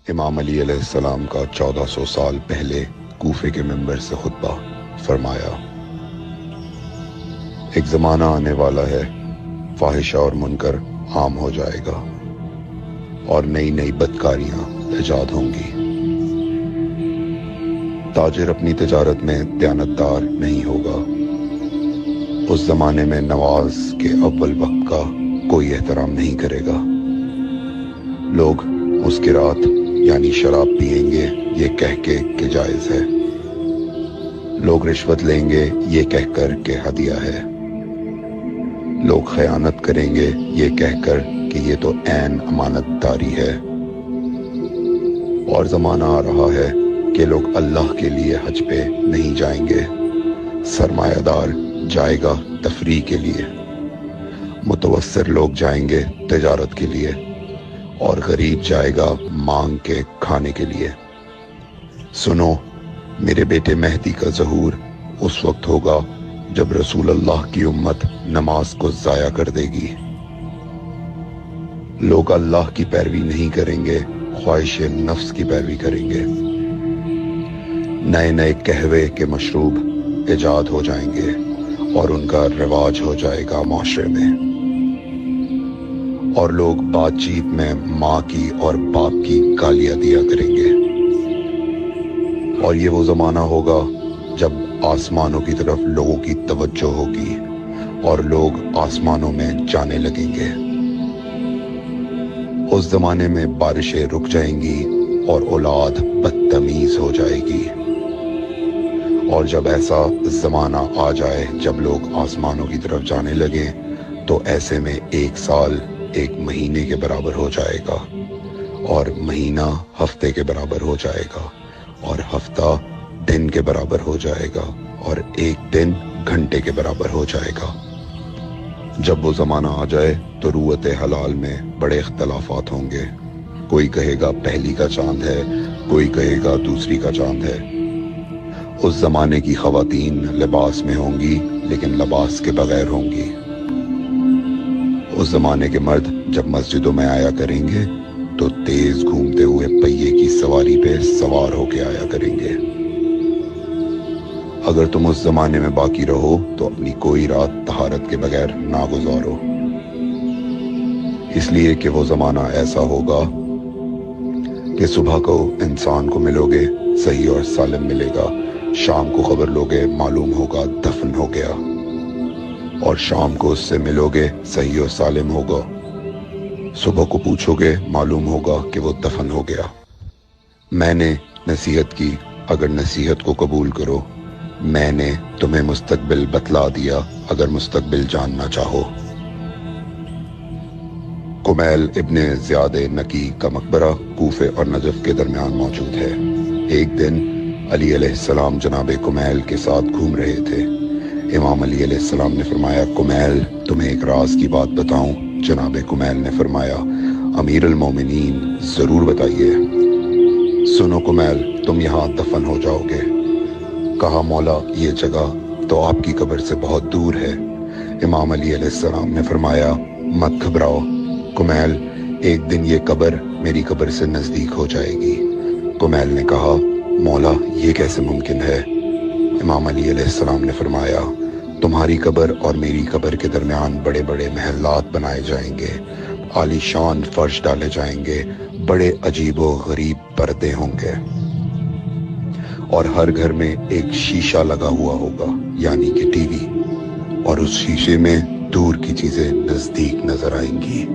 امام علی علیہ السلام کا 1400 سال پہلے کوفے کے منبر سے خطبہ فرمایا، ایک زمانہ آنے والا ہے، فاحشہ اور منکر عام ہو جائے گا اور نئی نئی بدکاریاں ایجاد ہوں گی۔ تاجر اپنی تجارت میں دیانتدار نہیں ہوگا۔ اس زمانے میں نماز کے اول وقت کا کوئی احترام نہیں کرے گا۔ لوگ مسکرات یعنی شراب پئیں گے یہ کہہ کے کہ جائز ہے۔ لوگ رشوت لیں گے یہ کہہ کر کہ ہدیہ ہے۔ لوگ خیانت کریں گے یہ کہہ کر کہ یہ تو عین امانت داری ہے۔ اور زمانہ آ رہا ہے کہ لوگ اللہ کے لیے حج پہ نہیں جائیں گے، سرمایہ دار جائے گا تفریح کے لیے، متوسر لوگ جائیں گے تجارت کے لیے، اور غریب جائے گا مانگ کے کھانے کے لیے۔ سنو، میرے بیٹے مہدی کا ظہور اس وقت ہوگا جب رسول اللہ کی امت نماز کو ضائع کر دے گی۔ لوگ اللہ کی پیروی نہیں کریں گے، خواہش نفس کی پیروی کریں گے۔ نئے نئے قہوے کے مشروب ایجاد ہو جائیں گے اور ان کا رواج ہو جائے گا معاشرے میں، اور لوگ بات چیت میں ماں کی اور باپ کی گالیاں دیا کریں گے۔ اور یہ وہ زمانہ ہوگا جب آسمانوں کی طرف لوگوں کی توجہ ہوگی اور لوگ آسمانوں میں جانے لگیں گے۔ اس زمانے میں بارشیں رک جائیں گی اور اولاد بدتمیز ہو جائے گی۔ اور جب ایسا زمانہ آ جائے جب لوگ آسمانوں کی طرف جانے لگیں تو ایسے میں ایک سال ایک مہینے کے برابر ہو جائے گا، اور مہینہ ہفتے کے برابر ہو جائے گا، اور ہفتہ دن کے برابر ہو جائے گا، اور ایک دن گھنٹے کے برابر ہو جائے گا۔ جب وہ زمانہ آ جائے تو روت حلال میں بڑے اختلافات ہوں گے۔ کوئی کہے گا پہلی کا چاند ہے، کوئی کہے گا دوسری کا چاند ہے۔ اس زمانے کی خواتین لباس میں ہوں گی لیکن لباس کے بغیر ہوں گی۔ اس زمانے کے مرد جب مسجدوں میں آیا کریں گے تو تیز گھومتے ہوئے پہیے کی سواری پہ سوار ہو کے آیا کریں گے۔ اگر تم اس زمانے میں باقی رہو تو اپنی کوئی رات طہارت کے بغیر نہ گزارو، اس لیے کہ وہ زمانہ ایسا ہوگا کہ صبح کو انسان کو ملو گے صحیح اور سالم ملے گا، شام کو خبر لوگے معلوم ہوگا دفن ہو گیا، اور شام کو اس سے ملو گے صحیح اور سالم ہوگا، صبح کو پوچھو گے معلوم ہوگا کہ وہ دفن ہو گیا۔ میں نے نصیحت کی، اگر نصیحت کو قبول کرو، میں نے تمہیں مستقبل بتلا دیا اگر مستقبل جاننا چاہو۔ کمیل ابن زیاد نکی کا مقبرہ کوفے اور نجف کے درمیان موجود ہے۔ ایک دن علی علیہ السلام جناب کمیل کے ساتھ گھوم رہے تھے۔ امام علی علیہ السلام نے فرمایا، کمیل تمہیں ایک راز کی بات بتاؤں؟ جناب کمیل نے فرمایا، امیر المومنین ضرور بتائیے۔ سنو کمیل، تم یہاں دفن ہو جاؤ گے۔ کہا، مولا یہ جگہ تو آپ کی قبر سے بہت دور ہے۔ امام علی علیہ السلام نے فرمایا، مت گھبراؤ کمیل، ایک دن یہ قبر میری قبر سے نزدیک ہو جائے گی۔ کمیل نے کہا، مولا یہ کیسے ممکن ہے؟ امام علی علیہ السلام نے فرمایا، تمہاری قبر اور میری قبر کے درمیان بڑے بڑے محلات بنائے جائیں گے، عالی شان فرش ڈالے جائیں گے، بڑے عجیب و غریب پردے ہوں گے، اور ہر گھر میں ایک شیشہ لگا ہوا ہوگا یعنی کہ ٹی وی، اور اس شیشے میں دور کی چیزیں نزدیک نظر آئیں گی۔